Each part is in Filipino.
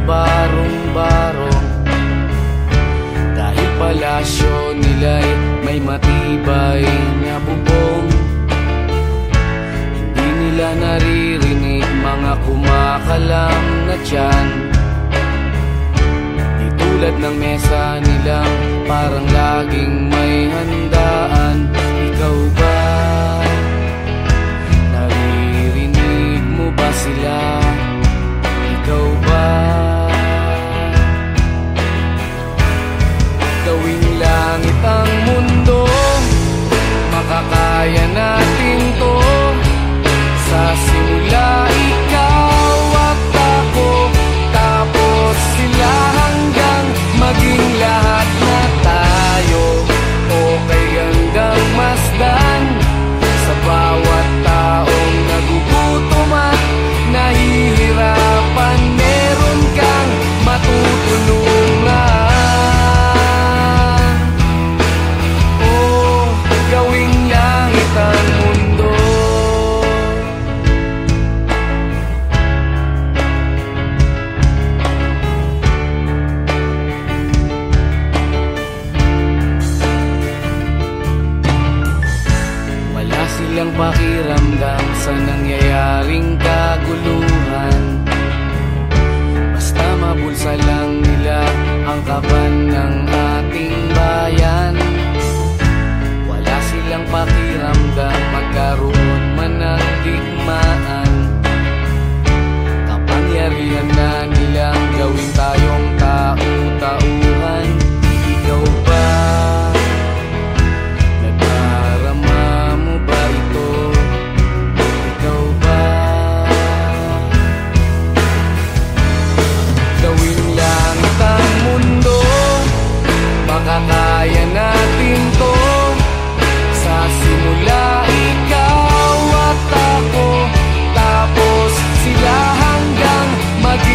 barong-barong. Dahil palasyo nila'y may matibay na bubong, hindi nila naririnig mga kumakalam na tiyan. Di tulad ng mesa nilang parang laging may handaan. Ikaw ba? Naririnig mo ba sila? Ikaw ba? Gawing langit ang mundo, makakaya natin to. Sa simula ikaw at ako, tapos sila hanggang maging lahat na tayo. Okay hanggang masdan sa bawat taong nagugutom at nahihirapan. Meron kang matutulungan. Oh, gawing langit ang mundo. Wala silang pakiramdam sa nangyayaring kaguluhan. Basta mabulsa lang nila ang kaban ng ating bayan. Wala silang pakiramdam magkaroon man ng digmaan. Kapangyarihan na nilang gawin tayong tau-tauhan. Ikaw ba? Nagdarama mo ba ito? Ikaw ba? Gawing langit ang mundo, makakaya natin to. Sa simula ikaw at ako, tapos sila hanggang maging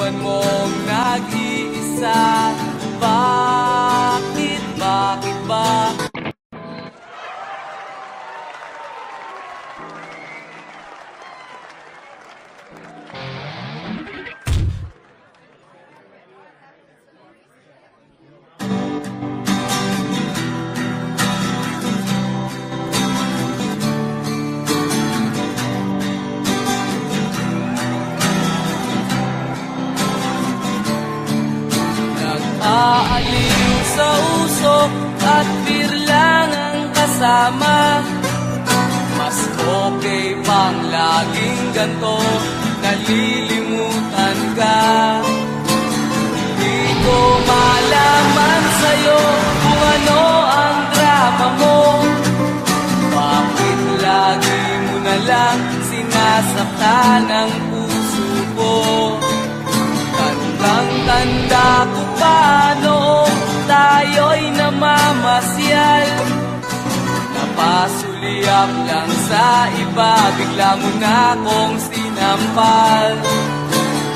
iniwan mong nag-iisa. Bakit ba? Aaliw sa usok at beer lang ang kasama. Mas okay pang laging ganto, nalilimutan ka. Di ko malaman sa'yo kung ano ang drama mo. Bakit lagi mo na lang sinasaktan ang puso ko? Tandang-tanda ko pa noong tayo'y namamasyal. Napasulyap lang sa iba, bigla mo na akong sinampal.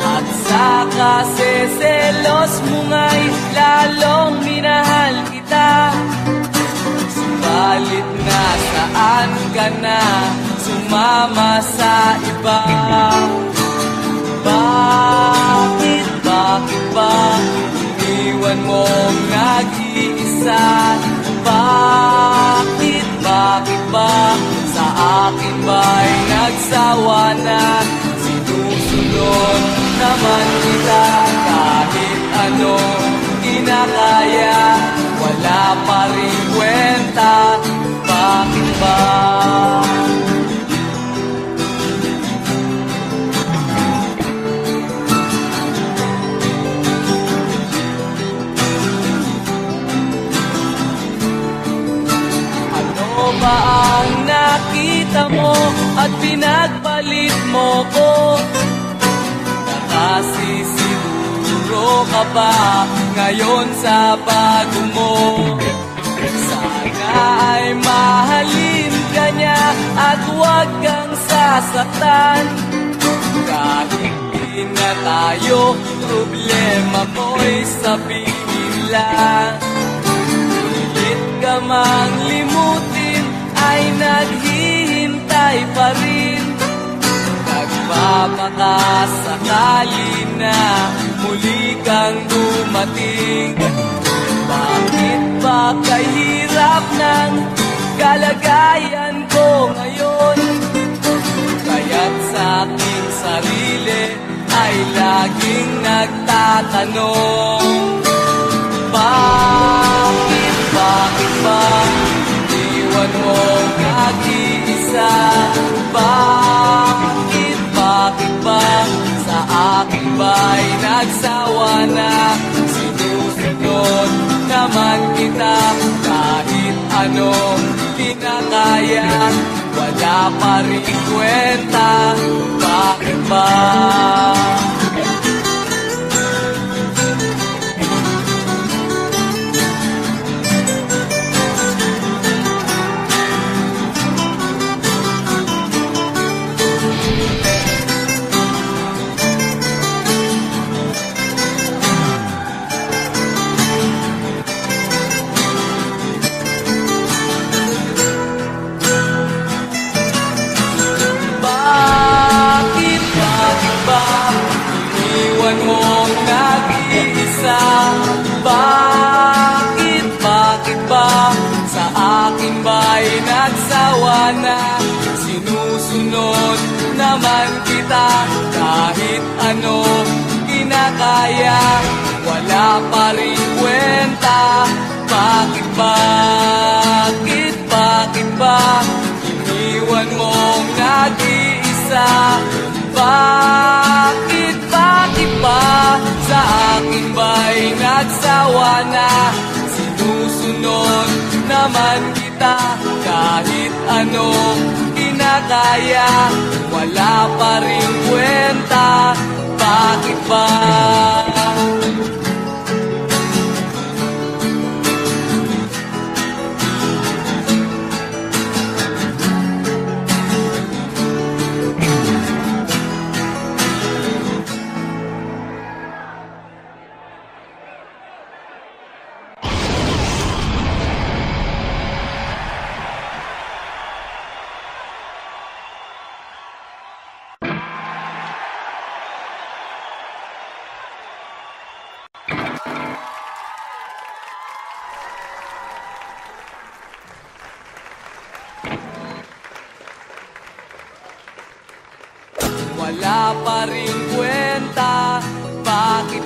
At sa kaseselos mo nga'y lalong minahal kita. Subalit nasaan ka na, sumama sa iba. Bakit ba iniwan mong nag-iisa? Bakit ba sa akin ba'y nagsawa na? Sinusunod naman kita kahit anong kinakaya, wala pa rin kwenta. Bakit ba? Ba ang nakita mo at pinagpalit mo ko? Nakasisiguro ka ba ngayon sa bago mo? Sana ay mahalin ka niya at huwag kang sasaktan. Kahit di na tayo, problema mo'y sabihin lang. Pilit ka mang limutin ay naghihintay pa rin. Nagpapakasakali na muli kang dumating. Bakit ba kahirap ng kalagayan ko ngayon? Kaya't sa aking sarili ay laging nagtatanong. Bakit ba iniwan mong nag-iisa? Bakit ba sa akin ba'y nagsawa na? Sinusunod naman kita kahit anong pinakaya, wala pa rin kwenta. Bakit ba? Iniwan mong nag-iisa. Bakit ba sa akin ba'y nagsawa na? Sinusunod naman kita kahit ano kinakaya, wala pa rin kwenta. Bakit ba iniwan mong nag-iisa? Bakit ba sa akin ba'y nagsawa na? Sinusunod naman kita kahit anong kinakaya, wala pa rin kwenta. Bakit ba?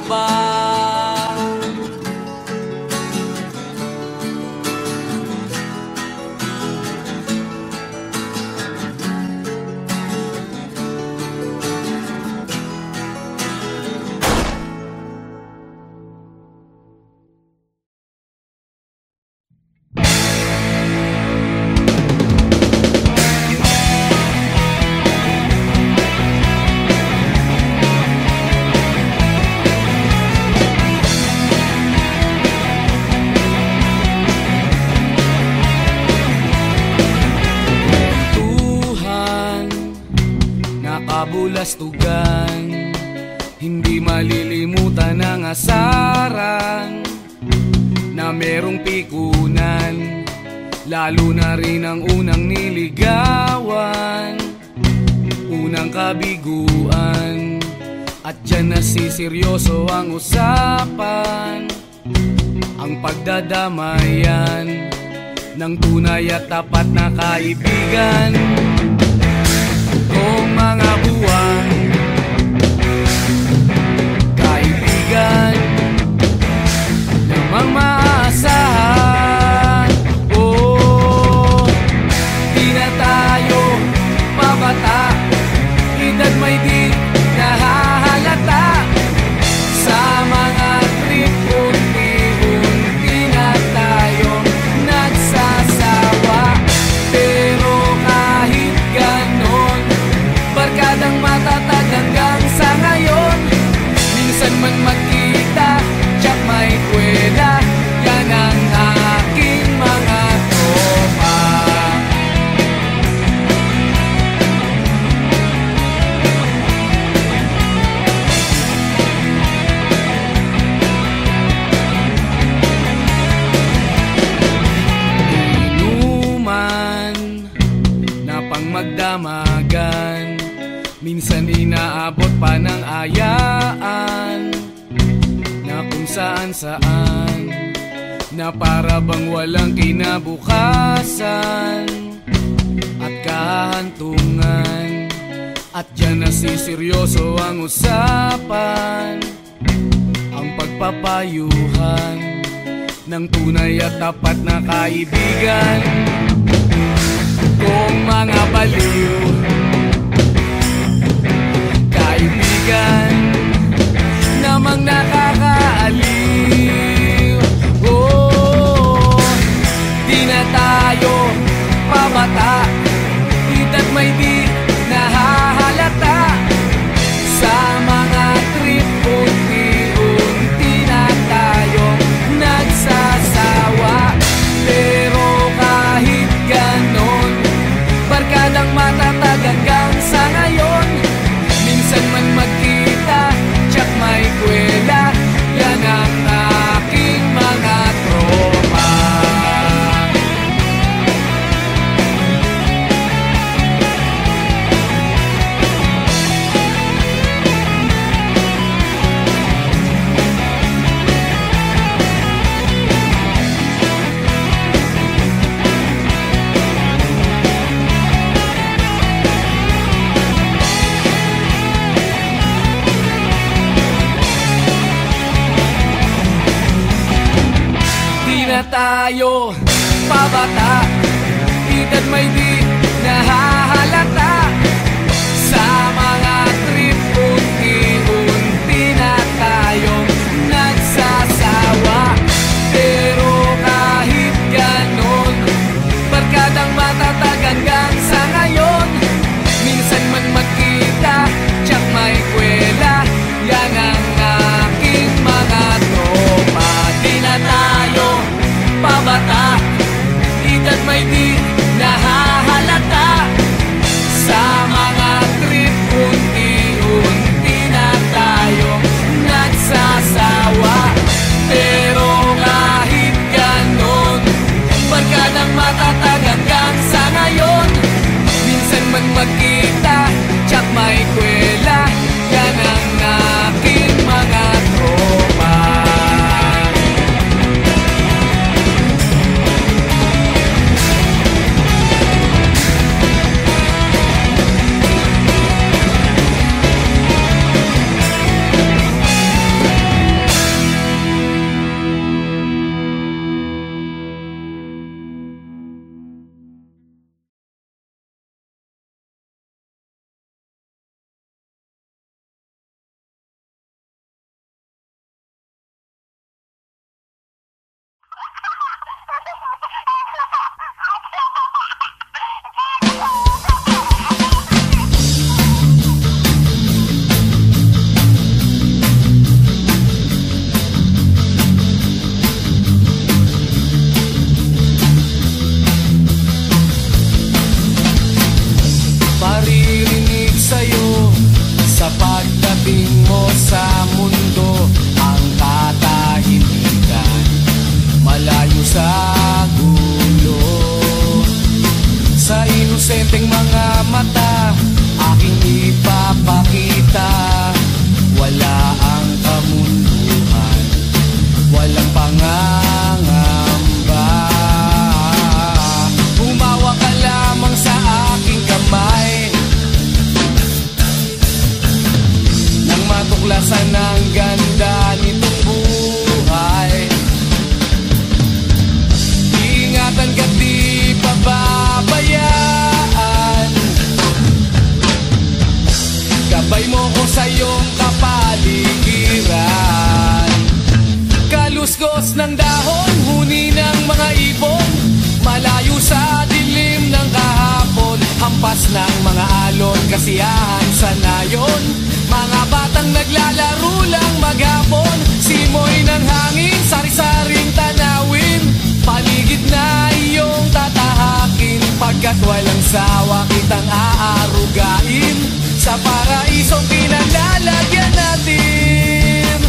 ba? Kabulastugan, hindi malilimutan ang asaran na merong pikunan, lalo na rin ang unang niligawan, unang kabiguan. At dyan nasiseryoso ang usapan, ang pagdadamayan ng tunay at tapat na kaibigan. Kung mga buwan, kaibigan namang maasahan. Oh, di na tayo mabata, edad may di nahahalata. Sa mga trip unti-unti na tayo nagsasawa. Pero kahit ganon, barkadang matatag hanggang sa ngayon. Minsan man magkita, tsak may kwela, yan ang aking mga tropa. Inuman na pang magdamagan, minsan inaabot pa ng ayaan, na kung saan-saan, na para bang walang kinabukasan at kahantungan. At dyan nasiseryoso ang usapan, ang pagpapayuhan ng tunay at tapat na kaibigan. Kung mga baliw, kaibigan namang nakakaaliw. Oh, di na tayo pabata, edad may di nahahalata. Sa mga trip unti-unti na tayo nagsasawa. Pero kahit ganon, barkadang matatag hanggang sa ngayon. Minsan man magkita, tsak may kwela, yan ang aking mga tropa. Na tayo pabata, edad may di nahahalata. Sa mga trip unti-unti na tayo nagsasawa. Pero kahit ganon, barkadang matatag hanggang sa ngayon. Minsan man magkita, tsak may kwela, yan ang aking mga tropa. Di na tayo pabata, edad may di nahahalata. Sa ng ganda nitong buhay. Ingatan ka't di pababayaan, gabay mo ko sa iyong kapaligiran. Kaluskos ng dahon, huni ng mga ibon, malayo sa dilim ng kahapon, hampas ng mga alon, kasiyahan sa nayon. Mga batang naglalaro lang maghapon, simoy ng hangin, sari-saring tanawin, paligid na iyong tatahakin, pagkat walang sawa kitang aarugain, sa paraisong pinalalagyan natin.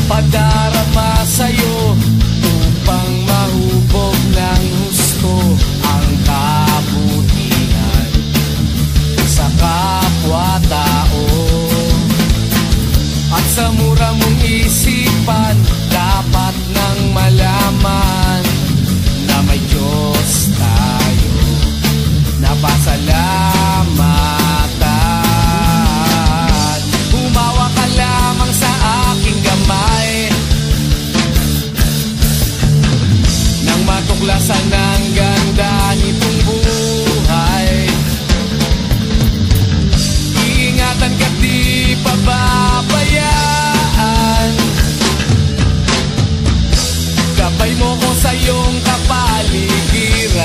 Padarama sa'yo upang mahubog ng husto ang kabutihan sa kapwa-tao. At sa mura mong isipan, dapat nang malaman na may Diyos tayo na pasalamatan. Humawa ka lamang sa aking kamay nang matuklasan ng ganda nitong buhay. Iingatan ka't di pababayaan, gabay mo ko sa iyong kapaligiran.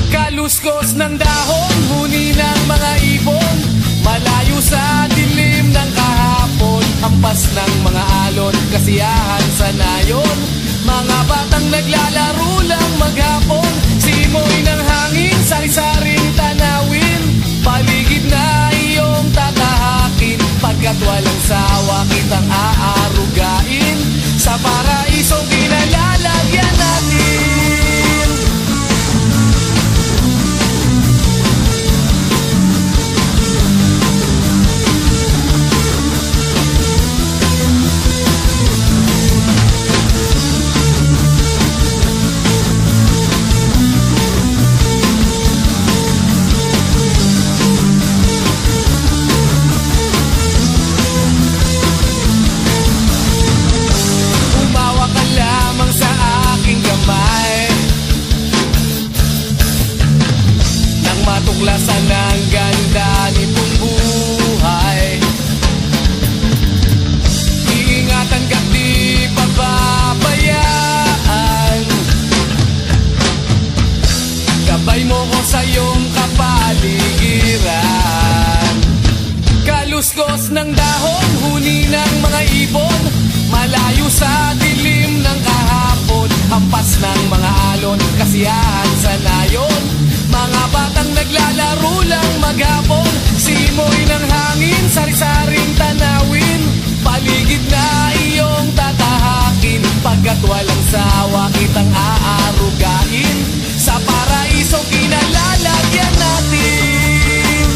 Kaluskos ng dahon, huni ng mga ibon, malayo sa dilim ng kahapon, hampas ng mga alon, kasiyahan sa nayon. Mga batang naglalaro lang maghapon, simoy ng hangin, sari-saring tanawin, paligid na iyong tatahakin, pagkat walang sawa kitang aarugain, sa paraisong pinalalagyan natin. Matuklasan ng ganda nitong buhay. Iingatan ka't di pababayaan, gabay mo ko sa iyong kapaligiran. Kaluskos ng dahon, huni ng mga ibon, malayo sa dilim ng kahapon, hampas ng mga alon, kasiyahan sa nayon. Mga batang naglalaro lang maghapon, simoy ng hangin, sari-saring tanawin, paligid na iyong tatahakin, pagkat walang sawa kitang aarugain, sa paraisong pinalalagyan natin.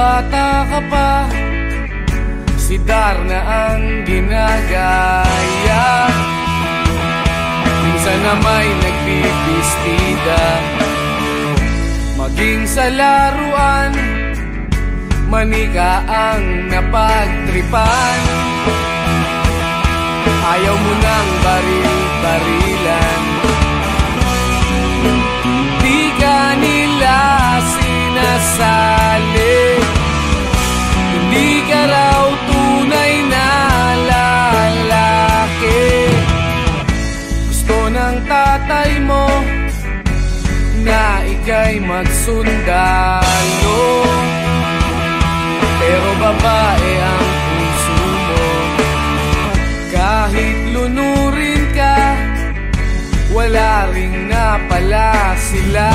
bata ka pa, si Darna ang ginagaya. Minsan na may nagbibistida, maging sa laruan, manika ang napagtripan. Ayaw mo nang baril-barilan, di ka nila sinasali. Hindi ka raw tunay na lalaki. Gusto ng tatay mo na ika'y magsundalo, pero babae ang puso mo. Kahit lunurin ka, wala ring napala sila.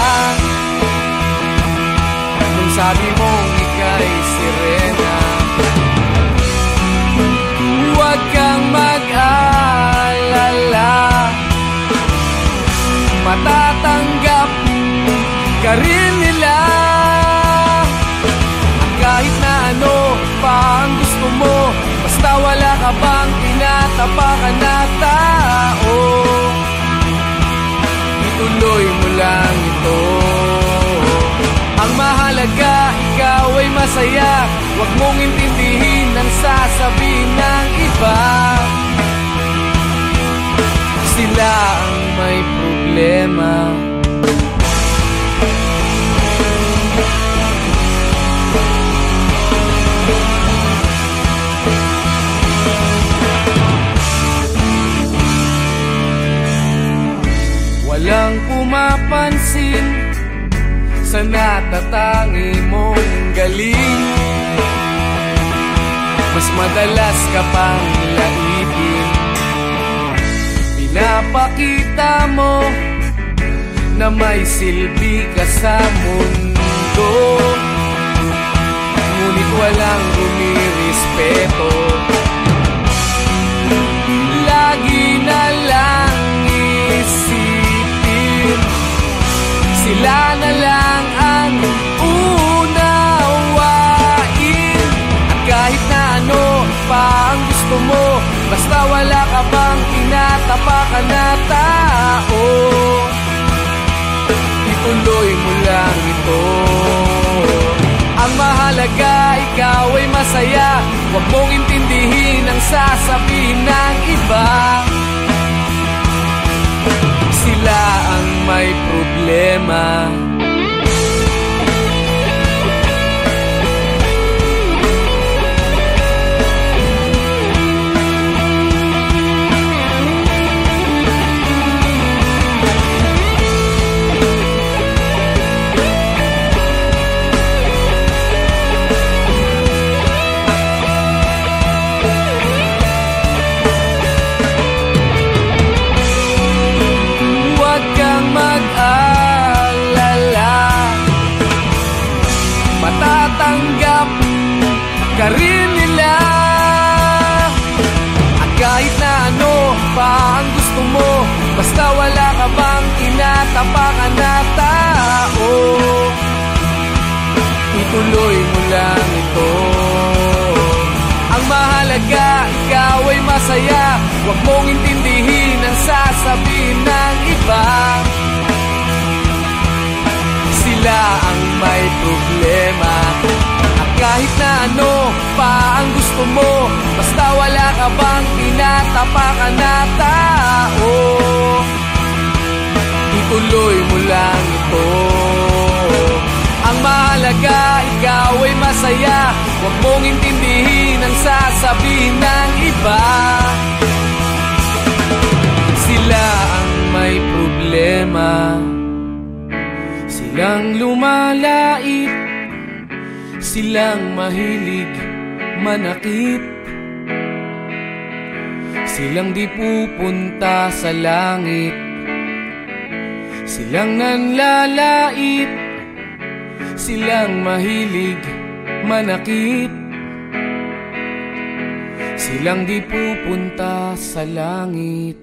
Nung sabi mong ika'y sirena, huwag kang mag-alala, matatanggap ka rin nila. Kahit na ano pa ang gusto mo, basta wala ka bang tinatapakan na tao, ituloy mo lang ito. Ang mahalaga, ikaw ay masaya. Huwag mong intindihin ang sasabihin ng iba. Sila ang may problema. Walang pumapansin sa natatangi mong galing. Mas madalas ka pang laipin, pinapakita mo na may silbi ka sa mundo. Ngunit walang rumirespeto, lagi na lang isipin sila na lang ang unawain. At kahit na ano pa ang gusto mo, basta wala ka bang tinatapakan na tao, ituloy mo lang ito. Ang mahalaga, ikaw ay masaya. Huwag mong intindihin ang sasabihin ng iba. Sila ang may problema. Matatanggap ka rin nila. At kahit na ano pa ang gusto mo, basta wala ka bang tinatapakan na tao, ituloy mo lang ito. Ang mahalaga, ikaw ay masaya. Huwag mong intindihin ang sasabihin ng iba. Sila ang may problema. At kahit na ano pa ang gusto mo, basta wala ka bang tinatapakan na tao, ituloy mo lang ito. Ang mahalaga, ikaw ay masaya. Huwag mong intindihin ang sasabihin ng iba. Sila ang may problema. Silang lumalait, silang mahilig manakit, silang di pupunta sa langit, silang nanlalait, silang mahilig manakit, silang di pupunta sa langit.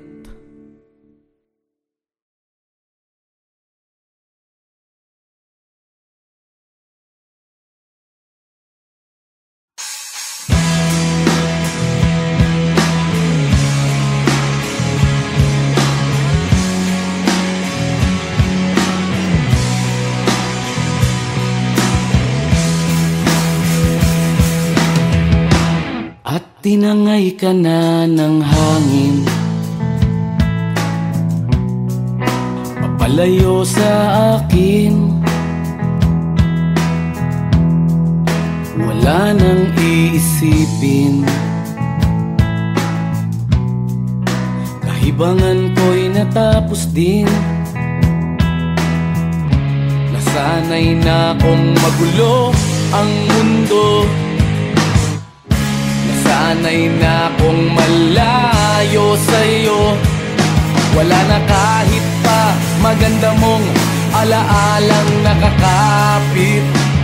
tinangay ka na ng hangin, papalayo sa akin. Wala nang iisipin, kahibangan ko'y natapos din. Nasanay na kong magulo ang mundo, nasanay na kong malayo sa'yo. Wala na kahit pa maganda mong alaalang nakakapit.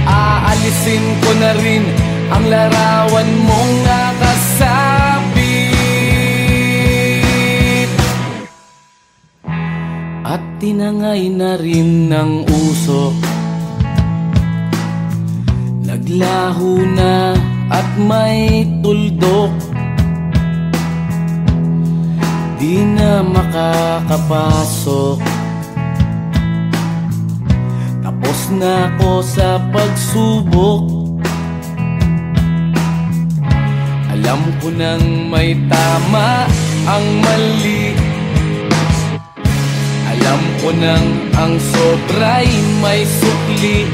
Aalisin ko na rin ang larawan mong nakasabit. At tinangay na rin ng usok, naglaho na at may tuldok. Di na makakapasok, tapos na ako sa pagsubok. Alam ko nang may tama ang mali, alam ko nang ang sobra'y may sukli.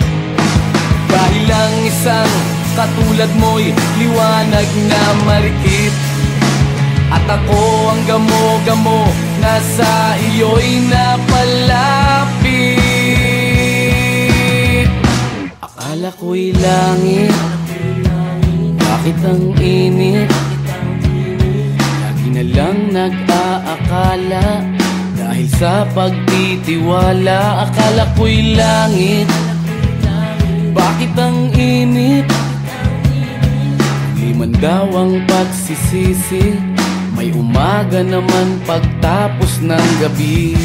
Dahil ang isang katulad mo'y liwanag na marikit, at ako ang gamo-gamo na sa iyo'y napalapit. Akala ko'y langit, bakit ang init? Lagi na lang nag-aakala, dahil sa pagtitiwala. Akala ko'y langit, bakit ang init? Di man daw ang pagsisisi, may umaga naman pagtapos ng gabi.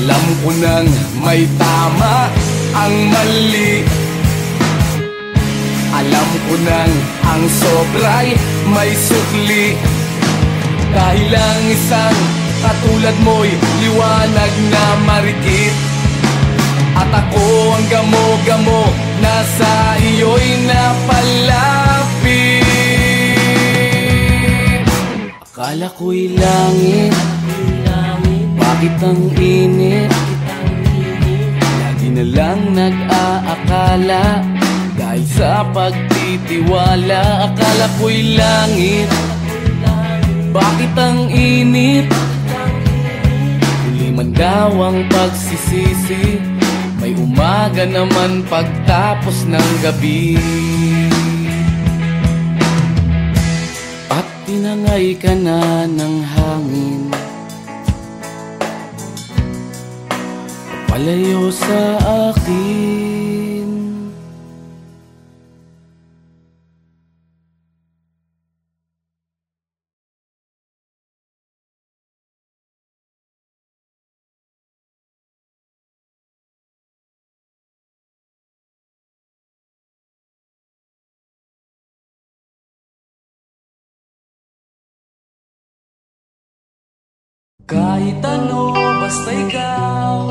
Alam ko nang may tama ang mali, alam ko nang ang sobra'y may sukli. Dahil ang isang katulad mo'y liwanag na marikit, at ako ang gamo-gamo na sa iyo'y napalapit. Akala ko'y langit, bakit ang init? Lagi na lang nag-aakala, dahil sa pagtitiwala. Akala ko'y langit, bakit ang init? Huli man daw ang pagsisisi, may umaga naman pagtapos ng gabi. At tinangay ka na ng hangin, palayo sa akin. Kahit ano, basta ikaw